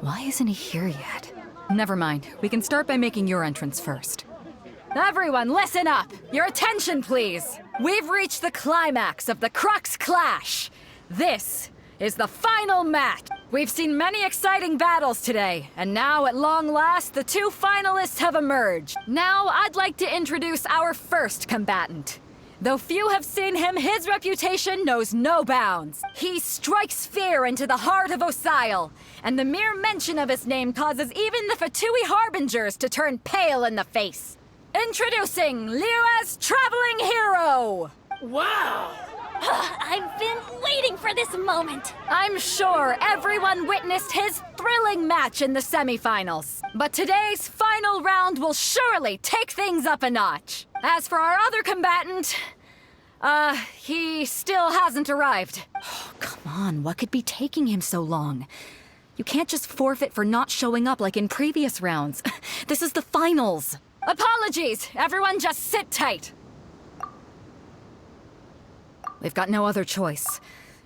Why isn't he here yet? Never mind. We can start by making your entrance first. Everyone, listen up! Your attention, please! We've reached the climax of the Crux Clash! This is the final match! We've seen many exciting battles today, and now, at long last, the two finalists have emerged. Now, I'd like to introduce our first combatant. Though few have seen him, his reputation knows no bounds. He strikes fear into the heart of Osile, and the mere mention of his name causes even the Fatui Harbingers to turn pale in the face. Introducing Liyue's Traveling Hero! Wow! I've been waiting for this moment! I'm sure everyone witnessed his thrilling match in the semifinals. But today's final round will surely take things up a notch. As for our other combatant, he still hasn't arrived. Oh, come on, what could be taking him so long? You can't just forfeit for not showing up like in previous rounds. This is the finals. Apologies, everyone just sit tight. We've got no other choice.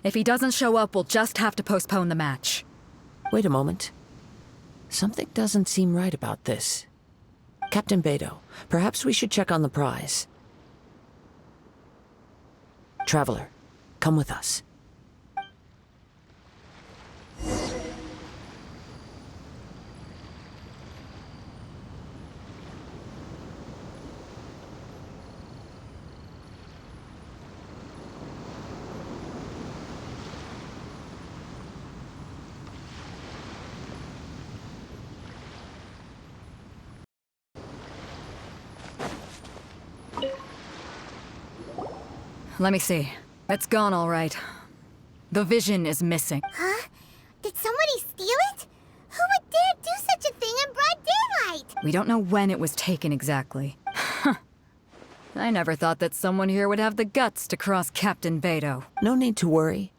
If he doesn't show up, we'll just have to postpone the match. Wait a moment. Something doesn't seem right about this. Captain Beidou, perhaps we should check on the prize. Traveler, come with us. Let me see. It's gone all right. The vision is missing. Huh? Did somebody steal it? Who would dare do such a thing in broad daylight? We don't know when it was taken exactly. I never thought that someone here would have the guts to cross Captain Beidou. No need to worry.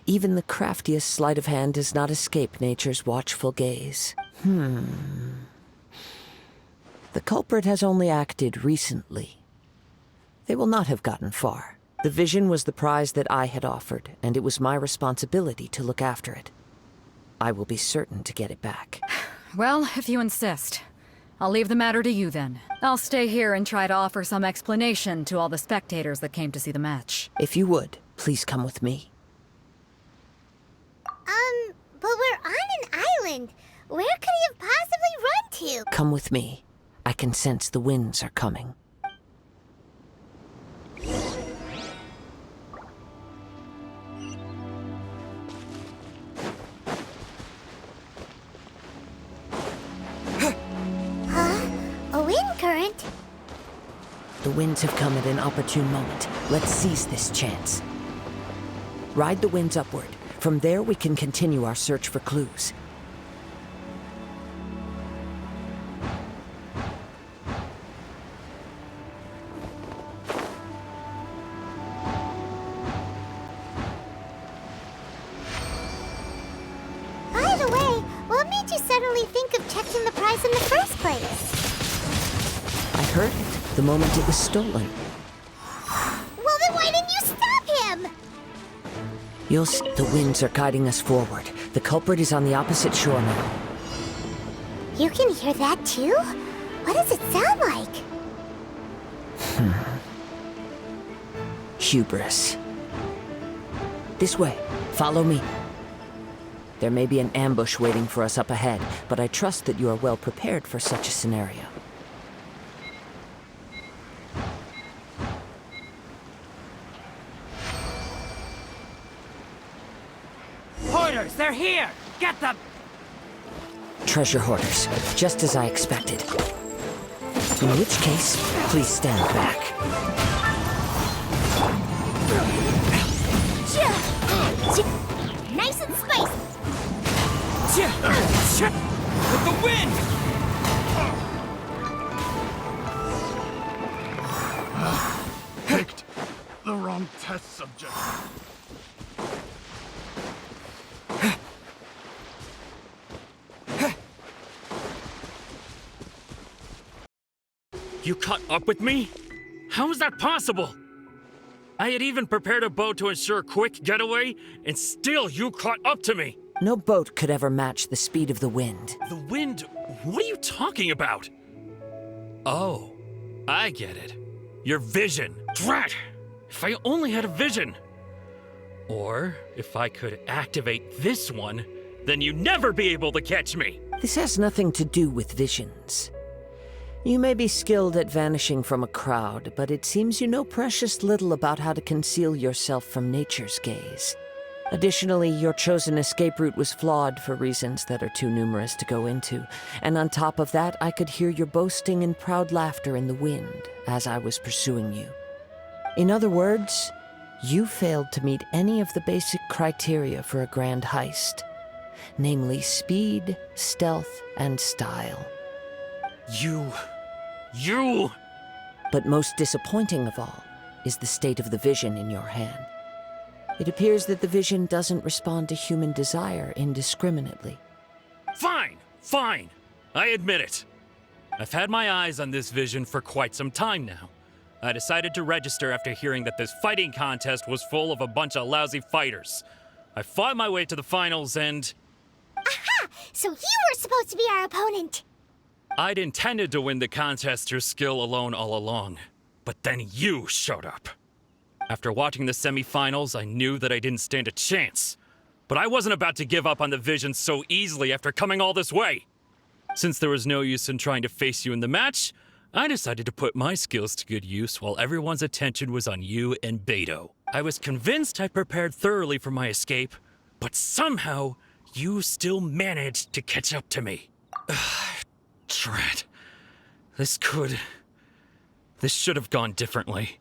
Even the craftiest sleight of hand does not escape nature's watchful gaze. The culprit has only acted recently. They will not have gotten far. The vision was the prize that I had offered, and it was my responsibility to look after it. I will be certain to get it back. Well, if you insist. I'll leave the matter to you then. I'll stay here and try to offer some explanation to all the spectators that came to see the match. If you would, please come with me. But we're on an island. Where could he have possibly run to? Come with me. I can sense the winds are coming. A wind current? The winds have come at an opportune moment. Let's seize this chance. Ride the winds upward. From there, we can continue our search for clues. By the way, what made you suddenly think of checking the prize in the first place? I heard it the moment it was stolen. Well, then why didn't you stop him? The winds are guiding us forward. The culprit is on the opposite shore now. You can hear that too? What does it sound like? Hubris. This way. Follow me. There may be an ambush waiting for us up ahead, but I trust that you are well prepared for such a scenario. Hoarders, they're here! Get them! Treasure hoarders, just as I expected. In which case, please stand back. Nice and spicy! With the wind! Picked the wrong test subject. You caught up with me? How is that possible? I had even prepared a boat to ensure a quick getaway, and still you caught up to me. No boat could ever match the speed of the wind. The wind? What are you talking about? Oh, I get it. Your vision. Drat! If I only had a vision. Or if I could activate this one, then you'd never be able to catch me. This has nothing to do with visions. You may be skilled at vanishing from a crowd, but it seems you know precious little about how to conceal yourself from nature's gaze. Additionally, your chosen escape route was flawed for reasons that are too numerous to go into, and on top of that, I could hear your boasting and proud laughter in the wind as I was pursuing you. In other words, you failed to meet any of the basic criteria for a grand heist, namely speed, stealth, and style. You... But most disappointing of all is the state of the vision in your hand. It appears that the vision doesn't respond to human desire indiscriminately. Fine. I admit it. I've had my eyes on this vision for quite some time now. I decided to register after hearing that this fighting contest was full of a bunch of lousy fighters. I fought my way to the finals and... Aha! So you were supposed to be our opponent! I'd intended to win the contest through skill alone all along. But then you showed up. After watching the semifinals, I knew that I didn't stand a chance. But I wasn't about to give up on the vision so easily after coming all this way. Since there was no use in trying to face you in the match, I decided to put my skills to good use while everyone's attention was on you and Beto. I was convinced I prepared thoroughly for my escape, but somehow you still managed to catch up to me. Drat. This should have gone differently.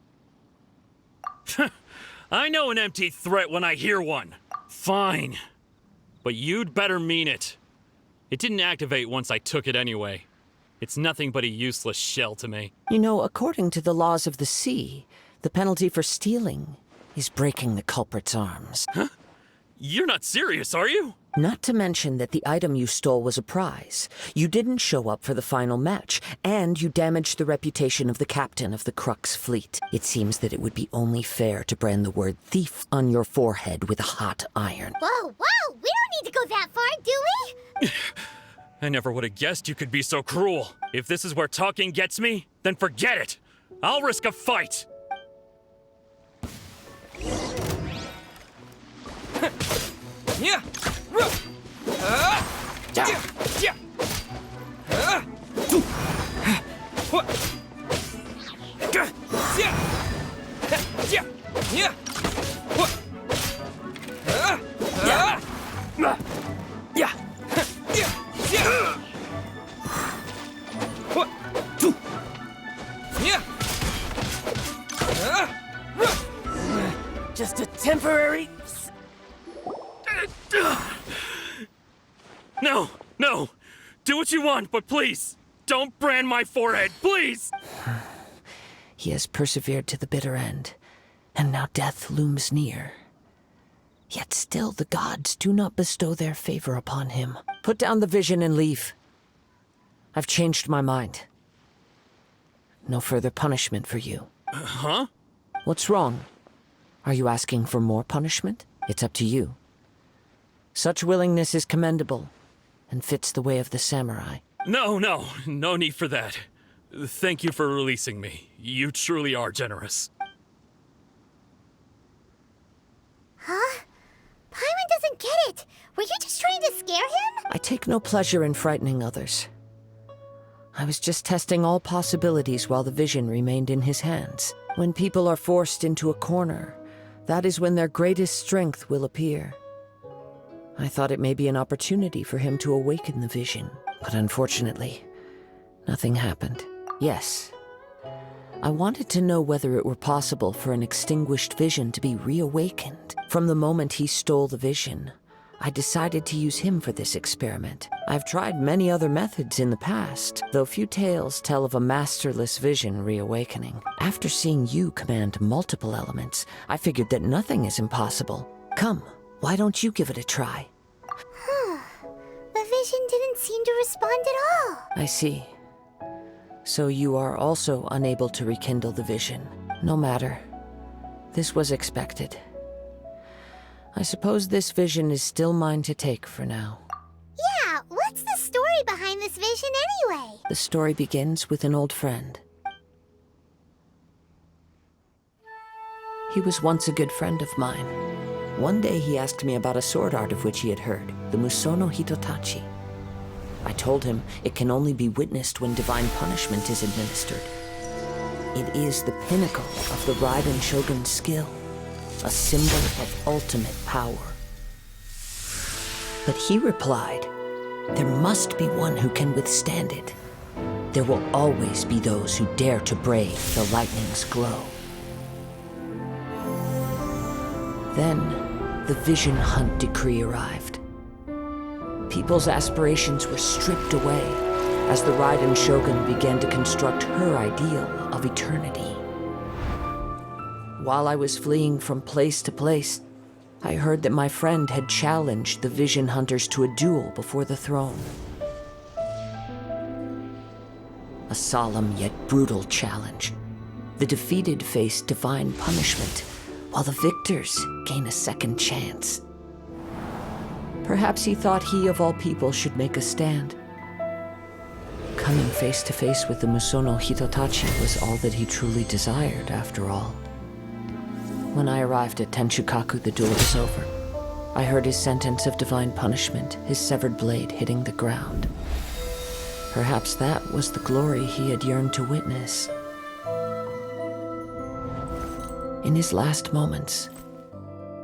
I know an empty threat when I hear one. Fine. But you'd better mean it. It didn't activate once I took it anyway. It's nothing but a useless shell to me. You know, according to the laws of the sea, the penalty for stealing is breaking the culprit's arms. Huh? You're not serious, are you? Not to mention that the item you stole was a prize. You didn't show up for the final match, and you damaged the reputation of the captain of the Crux fleet. It seems that it would be only fair to brand the word thief on your forehead with a hot iron. Whoa, we don't need to go that far, do we? I never would have guessed you could be so cruel. If this is where talking gets me, then forget it. I'll risk a fight. Yeah! Just a temporary... No. Do what you want, but please, don't brand my forehead, please! He has persevered to the bitter end, and now death looms near. Yet still the gods do not bestow their favor upon him. Put down the vision and leave. I've changed my mind. No further punishment for you. Huh? What's wrong? Are you asking for more punishment? It's up to you. Such willingness is commendable, and fits the way of the samurai. No need for that. Thank you for releasing me. You truly are generous. Huh? Paimon doesn't get it. Were you just trying to scare him? I take no pleasure in frightening others. I was just testing all possibilities while the vision remained in his hands. When people are forced into a corner, that is when their greatest strength will appear. I thought it may be an opportunity for him to awaken the vision, but unfortunately, nothing happened. Yes, I wanted to know whether it were possible for an extinguished vision to be reawakened. From the moment he stole the vision, I decided to use him for this experiment. I've tried many other methods in the past, though few tales tell of a masterless vision reawakening. After seeing you command multiple elements, I figured that nothing is impossible. Come, why don't you give it a try? The vision didn't seem to respond at all. I see. So you are also unable to rekindle the vision. No matter. This was expected. I suppose this vision is still mine to take for now. Yeah, what's the story behind this vision anyway? The story begins with an old friend. He was once a good friend of mine. One day he asked me about a sword art of which he had heard, the Musono Hitotachi. I told him it can only be witnessed when divine punishment is administered. It is the pinnacle of the Raiden Shogun's skill, a symbol of ultimate power. But he replied, there must be one who can withstand it. There will always be those who dare to brave the lightning's glow. Then, the Vision Hunt decree arrived. People's aspirations were stripped away as the Raiden Shogun began to construct her ideal of eternity. While I was fleeing from place to place, I heard that my friend had challenged the Vision Hunters to a duel before the throne. A solemn yet brutal challenge. The defeated face divine punishment, while the victors gain a second chance. Perhaps he thought he of all people should make a stand. Coming face to face with the Musono Hitotachi was all that he truly desired, after all. When I arrived at Tenshukaku, the duel was over. I heard his sentence of divine punishment, his severed blade hitting the ground. Perhaps that was the glory he had yearned to witness. In his last moments,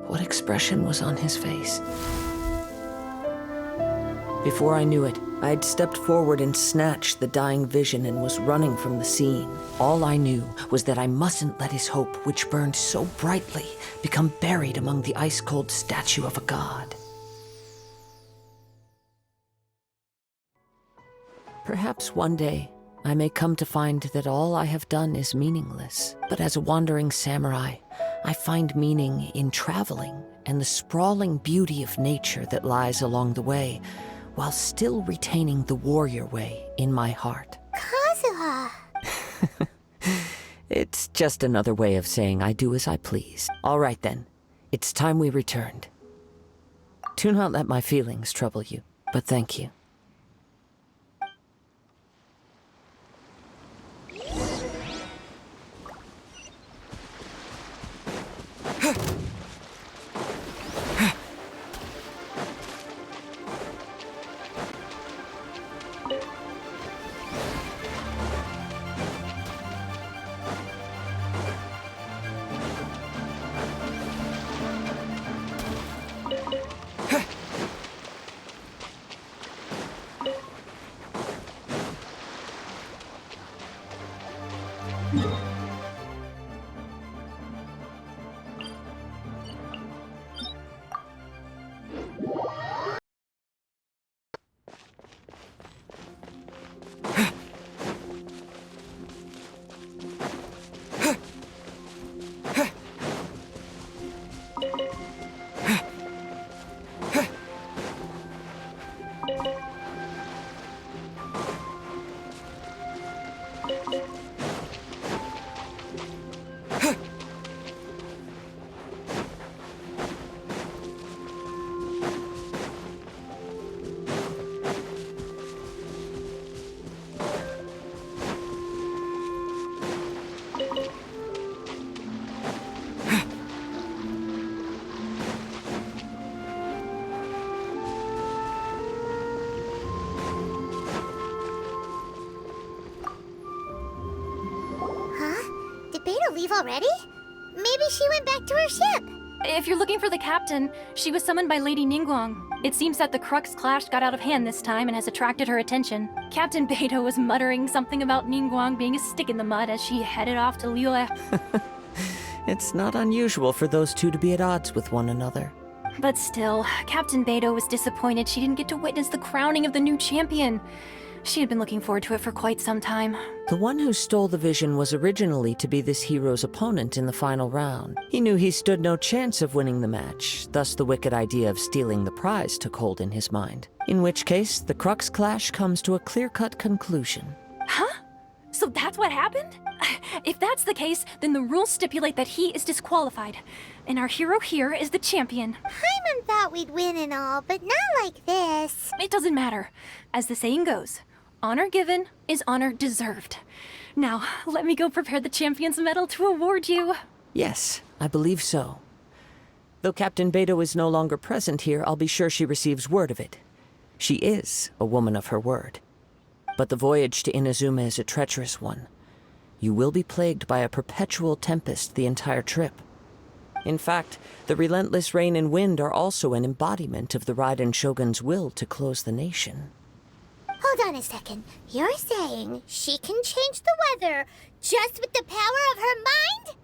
what expression was on his face? Before I knew it, I had stepped forward and snatched the dying vision and was running from the scene. All I knew was that I mustn't let his hope, which burned so brightly, become buried among the ice-cold statue of a god. Perhaps one day, I may come to find that all I have done is meaningless. But as a wandering samurai, I find meaning in traveling and the sprawling beauty of nature that lies along the way, while still retaining the warrior way in my heart. Kazuha! It's just another way of saying I do as I please. All right then, it's time we returned. Do not let my feelings trouble you, but thank you. Leave already? Maybe she went back to her ship. If you're looking for the captain, she was summoned by Lady Ningguang. It seems that the Crux clash got out of hand this time and has attracted her attention. Captain Beidou was muttering something about Ningguang being a stick in the mud as she headed off to Liyue. It's not unusual for those two to be at odds with one another. But still, Captain Beidou was disappointed she didn't get to witness the crowning of the new champion. She had been looking forward to it for quite some time. The one who stole the vision was originally to be this hero's opponent in the final round. He knew he stood no chance of winning the match, thus the wicked idea of stealing the prize took hold in his mind. In which case, the Crux clash comes to a clear-cut conclusion. Huh? So that's what happened? If that's the case, then the rules stipulate that he is disqualified. And our hero here is the champion. Paimon thought we'd win and all, but not like this. It doesn't matter. As the saying goes, honor given is honor deserved. Now, let me go prepare the champion's medal to award you. Yes, I believe so. Though Captain Beidou is no longer present here, I'll be sure she receives word of it. She is a woman of her word. But the voyage to Inazuma is a treacherous one. You will be plagued by a perpetual tempest the entire trip. In fact, the relentless rain and wind are also an embodiment of the Raiden Shogun's will to close the nation. Hold on a second. You're saying she can change the weather just with the power of her mind?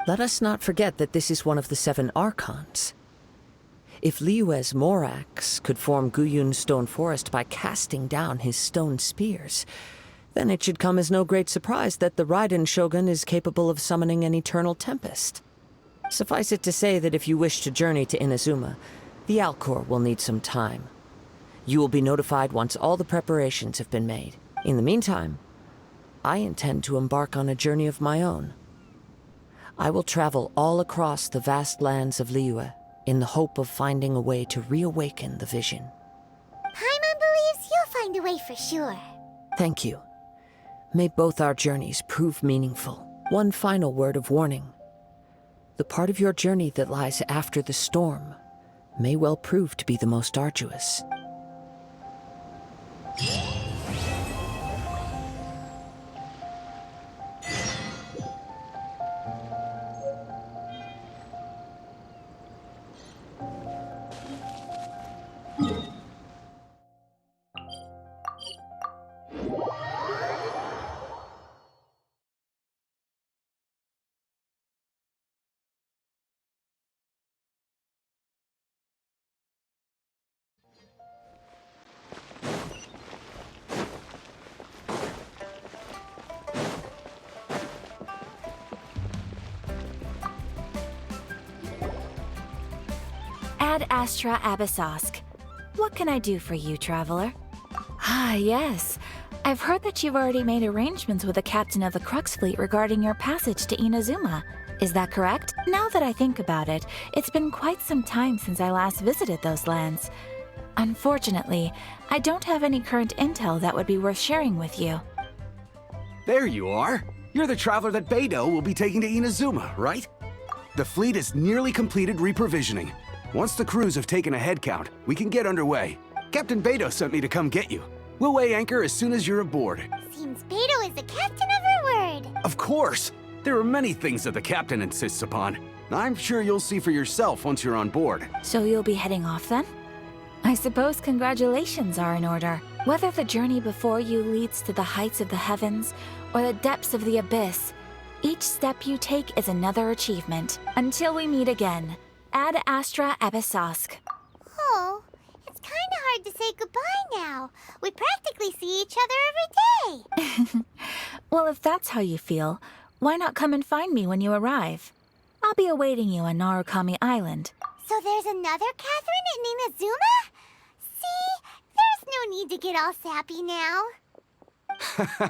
Let us not forget that this is one of the 7 Archons. If Liyue's Morax could form Guyun's stone forest by casting down his stone spears, then it should come as no great surprise that the Raiden Shogun is capable of summoning an eternal tempest. Suffice it to say that if you wish to journey to Inazuma, the Alcor will need some time. You will be notified once all the preparations have been made. In the meantime, I intend to embark on a journey of my own. I will travel all across the vast lands of Liyue in the hope of finding a way to reawaken the vision. Paimon believes you'll find a way for sure. Thank you. May both our journeys prove meaningful. One final word of warning. The part of your journey that lies after the storm may well prove to be the most arduous. Ad Astra Abyssosk. What can I do for you, traveler? Ah, yes. I've heard that you've already made arrangements with the captain of the Crux fleet regarding your passage to Inazuma. Is that correct? Now that I think about it, it's been quite some time since I last visited those lands. Unfortunately, I don't have any current intel that would be worth sharing with you. There you are. You're the traveler that Beidou will be taking to Inazuma, right? The fleet has nearly completed reprovisioning. Once the crews have taken a head count, we can get underway. Captain Beidou sent me to come get you. We'll weigh anchor as soon as you're aboard. Seems Beidou is the captain of her word. Of course! There are many things that the captain insists upon. I'm sure you'll see for yourself once you're on board. So you'll be heading off then? I suppose congratulations are in order. Whether the journey before you leads to the heights of the heavens or the depths of the abyss, each step you take is another achievement. Until we meet again. Ad Astra Abyssosk. Oh, it's kind of hard to say goodbye now. We practically see each other every day. Well, if that's how you feel, why not come and find me when you arrive? I'll be awaiting you on Narukami Island. So there's another Catherine in Inazuma? See, there's no need to get all sappy now.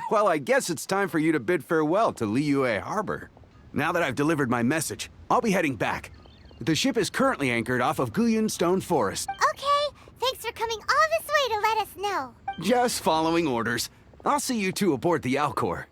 Well, I guess it's time for you to bid farewell to Liyue Harbor. Now that I've delivered my message, I'll be heading back. The ship is currently anchored off of Guyun Stone Forest. Okay, thanks for coming all this way to let us know. Just following orders. I'll see you two aboard the Alcor.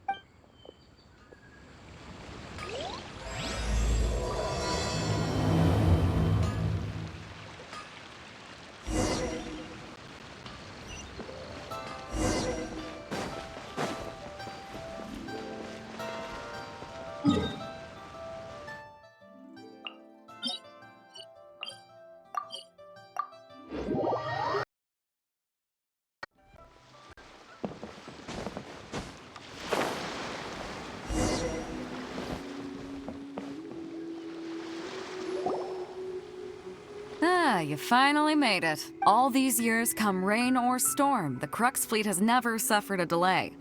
Ah, you finally made it. All these years, come rain or storm, the Crux fleet has never suffered a delay.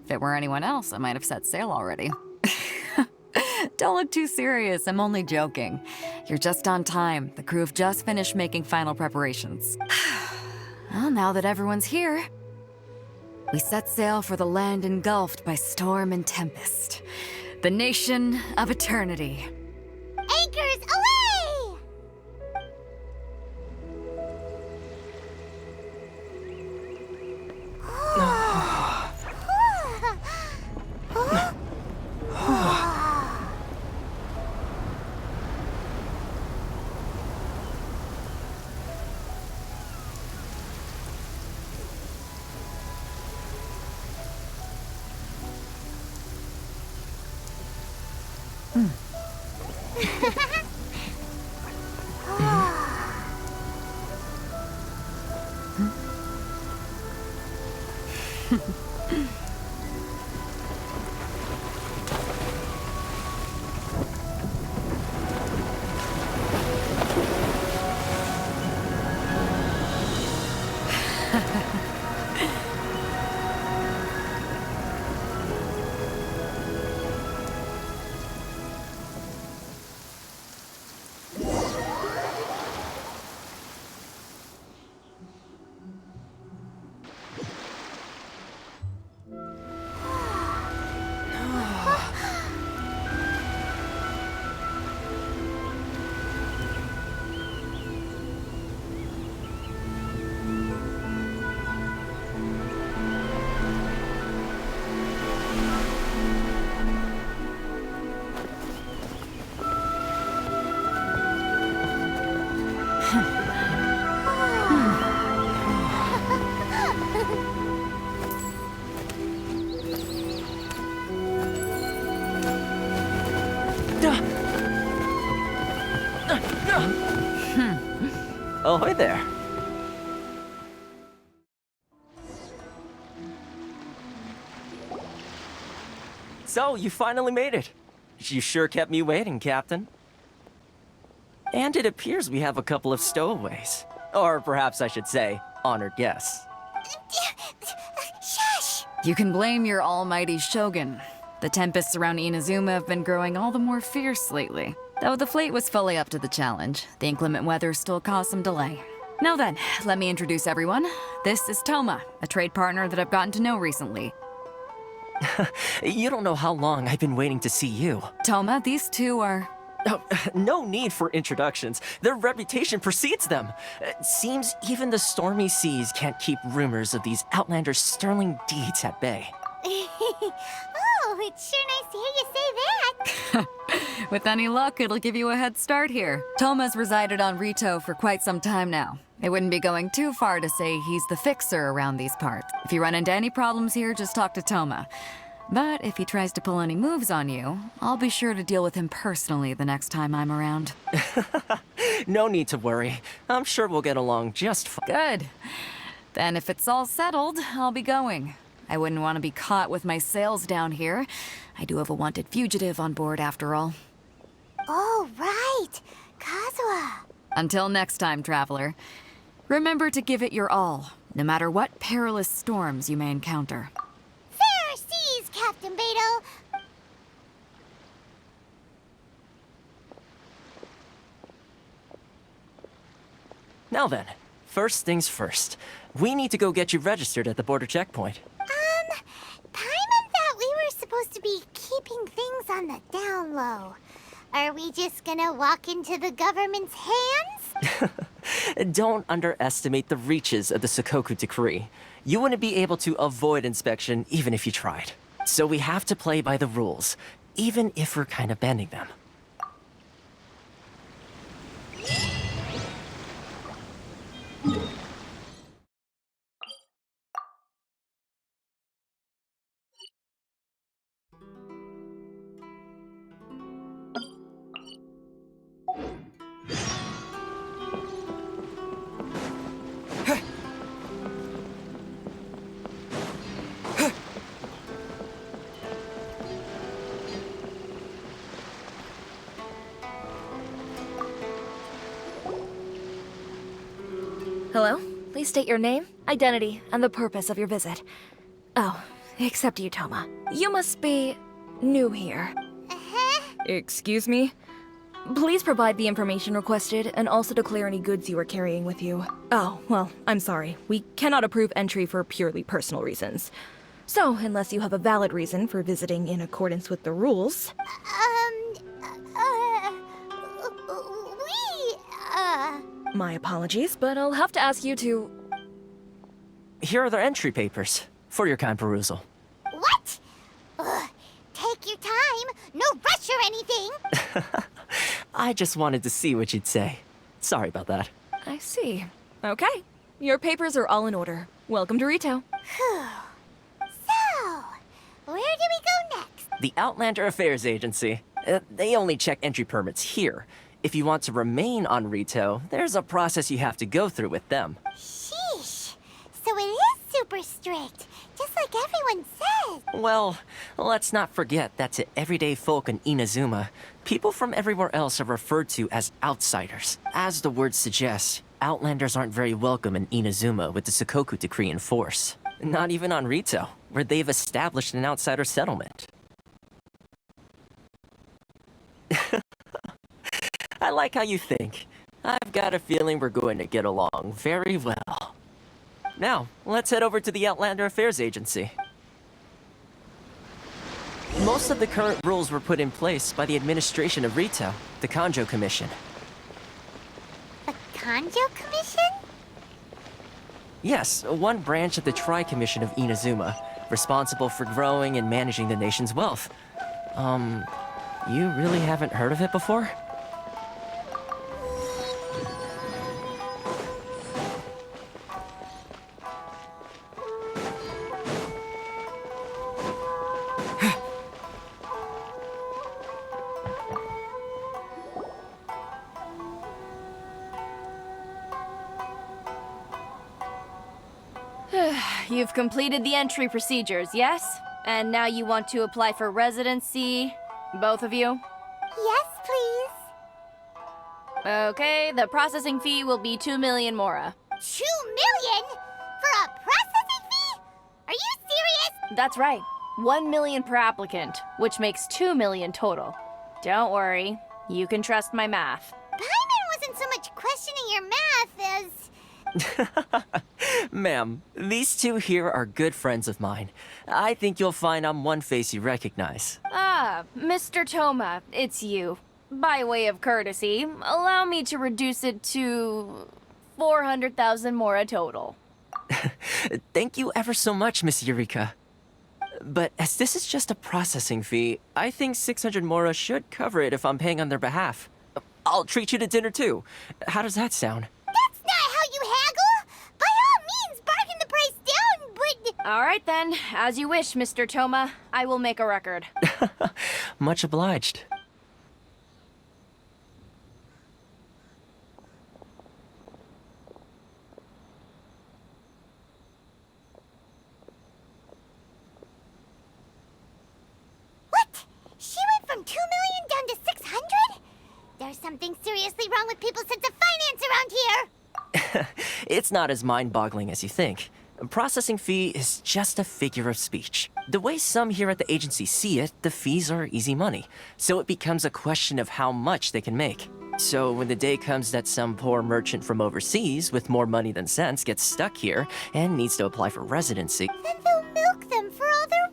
If it were anyone else, I might have set sail already. Don't look too serious, I'm only joking. You're just on time. The crew have just finished making final preparations. Well, now that everyone's here... we set sail for the land engulfed by storm and tempest. The nation of eternity. Anchors away! Ahoy there. So, you finally made it. You sure kept me waiting, Captain. And it appears we have a couple of stowaways. Or perhaps I should say, honored guests. Shush! You can blame your almighty Shogun. The tempests around Inazuma have been growing all the more fierce lately. Though the fleet was fully up to the challenge, the inclement weather still caused some delay. Now then, let me introduce everyone. This is Toma, a trade partner that I've gotten to know recently. You don't know how long I've been waiting to see you. Toma, these two are... Oh, no need for introductions. Their reputation precedes them. Seems even the stormy seas can't keep rumors of these outlanders' sterling deeds at bay. Oh, it's sure nice to hear you say that. With any luck, it'll give you a head start here. Toma's resided on Rito for quite some time now. It wouldn't be going too far to say he's the fixer around these parts. If you run into any problems here, just talk to Toma. But if he tries to pull any moves on you, I'll be sure to deal with him personally the next time I'm around. No need to worry. I'm sure we'll get along just fine. Good. Then if it's all settled, I'll be going. I wouldn't want to be caught with my sails down here. I do have a wanted fugitive on board after all. Oh, right. Kazuha. Until next time, traveler. Remember to give it your all, no matter what perilous storms you may encounter. Fair seas, Captain Beto. Now then, first things first. We need to go get you registered at the border checkpoint. Paimon thought we were supposed to be keeping things on the down low. Are we just gonna walk into the government's hands? Don't underestimate the reaches of the Sakoku Decree. You wouldn't be able to avoid inspection even if you tried. So we have to play by the rules, even if we're kind of bending them. Hello? Please state your name, identity, and the purpose of your visit. Oh, except you, Toma. You must be new here. Uh-huh. Excuse me? Please provide the information requested and also declare any goods you are carrying with you. Oh, well, I'm sorry. We cannot approve entry for purely personal reasons. So, unless you have a valid reason for visiting in accordance with the rules... My apologies, but I'll have to ask you to... Here are their entry papers, for your kind perusal. What? Ugh, take your time. No rush or anything. I just wanted to see what you'd say. Sorry about that. I see. Okay. Your papers are all in order. Welcome to Rito. So, where do we go next? The Outlander Affairs Agency. They only check entry permits here. If you want to remain on Rito, there's a process you have to go through with them. Sheesh. So it is super strict, just like everyone says. Well, let's not forget that to everyday folk in Inazuma, people from everywhere else are referred to as outsiders. As the word suggests, Outlanders aren't very welcome in Inazuma with the Sakoku Decree in force. Not even on Rito, where they've established an outsider settlement. I like how you think. I've got a feeling we're going to get along very well. Now, let's head over to the Outlander Affairs Agency. Most of the current rules were put in place by the administration of Rito, the Kanjo Commission. The Kanjo Commission? Yes, one branch of the Tri-Commission of Inazuma, responsible for growing and managing the nation's wealth. You really haven't heard of it before? You've completed the entry procedures, yes? And now you want to apply for residency? Both of you? Yes, please. Okay, the processing fee will be 2 million mora. 2 million? For a processing fee? Are you serious? That's right. 1 million per applicant, which makes 2 million total. Don't worry, you can trust my math. Paimon wasn't so much questioning your math as... Ma'am, these two here are good friends of mine. I think you'll find I'm one face you recognize. Ah, Mr. Toma, it's you. By way of courtesy, allow me to reduce it to 400,000 mora total. Thank you ever so much, Miss Eureka. But as this is just a processing fee, I think 600 mora should cover it if I'm paying on their behalf. I'll treat you to dinner too. How does that sound? That's not how you haggle! By all means, bargain the price down, but... All right then, as you wish, Mr. Toma. I will make a record. Much obliged. What? She went from 2 million down to 600? There's something seriously wrong with people's sense of finance around here! It's not as mind-boggling as you think. A processing fee is just a figure of speech. The way some here at the agency see it, the fees are easy money, so it becomes a question of how much they can make. So when the day comes that some poor merchant from overseas with more money than sense gets stuck here and needs to apply for residency... Then they'll milk them for all they're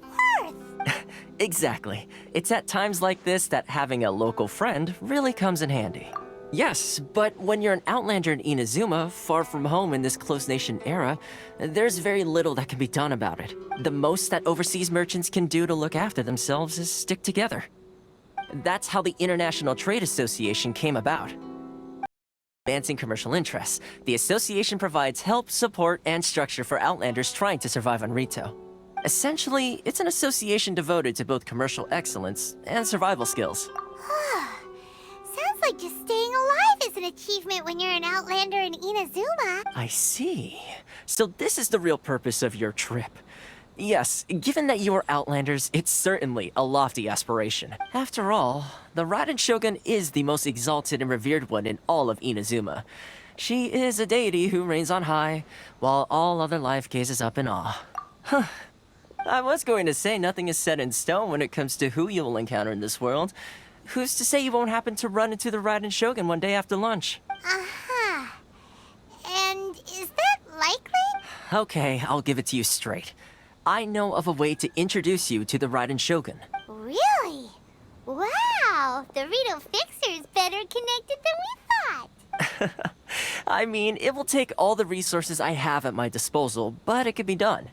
worth! Exactly. It's at times like this that having a local friend really comes in handy. Yes, but when you're an outlander in Inazuma, far from home in this close nation era, there's very little that can be done about it. The most that overseas merchants can do to look after themselves is stick together. That's how the International Trade Association came about. Advancing commercial interests, the association provides help, support, and structure for outlanders trying to survive on Rito. Essentially, it's an association devoted to both commercial excellence and survival skills. Sounds like just staying alive is an achievement when you're an outlander in Inazuma. I see. So this is the real purpose of your trip. Yes, given that you're outlanders, it's certainly a lofty aspiration. After all, the Raiden Shogun is the most exalted and revered one in all of Inazuma. She is a deity who reigns on high, while all other life gazes up in awe. Huh. I was going to say nothing is set in stone when it comes to who you'll encounter in this world, who's to say you won't happen to run into the Raiden Shogun one day after lunch? Uh-huh. And is that likely? Okay, I'll give it to you straight. I know of a way to introduce you to the Raiden Shogun. Really? Wow, the Rito Fixer is better connected than we thought. I mean, it will take all the resources I have at my disposal, but it could be done.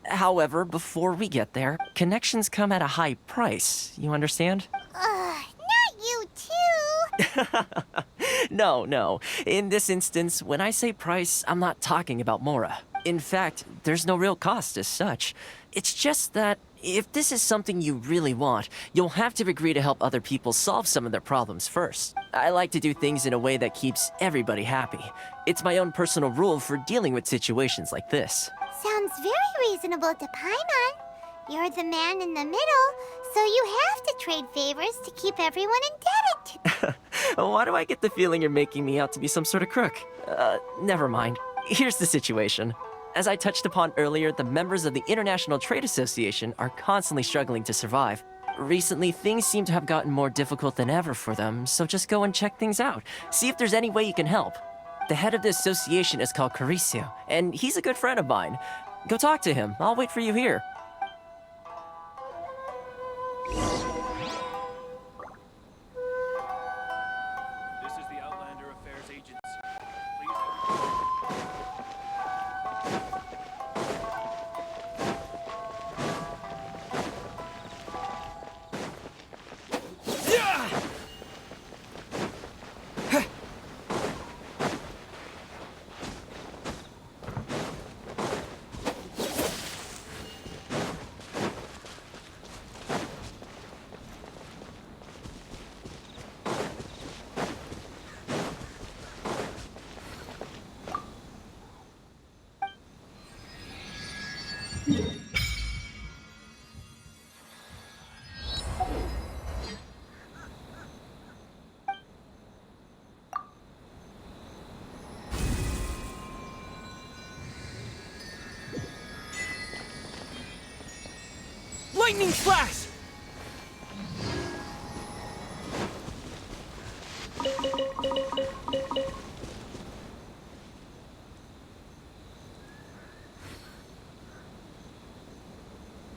However, before we get there, connections come at a high price. You understand? Not you too. No. In this instance, when I say price, I'm not talking about Mora. In fact, there's no real cost as such. It's just that if this is something you really want, you'll have to agree to help other people solve some of their problems first. I like to do things in a way that keeps everybody happy. It's my own personal rule for dealing with situations like this. Sounds very reasonable to Paimon. You're the man in the middle, so you have to trade favors to keep everyone indebted. Why do I get the feeling you're making me out to be some sort of crook? Never mind. Here's the situation. As I touched upon earlier, the members of the International Trade Association are constantly struggling to survive. Recently, things seem to have gotten more difficult than ever for them, so just go and check things out. See if there's any way you can help. The head of the association is called Caricio, and he's a good friend of mine. Go talk to him. I'll wait for you here. This is the Outlander Affairs Agency. Lightning flash!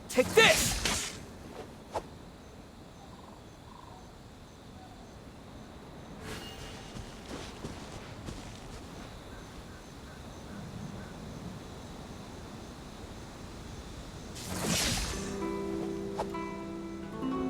Take this!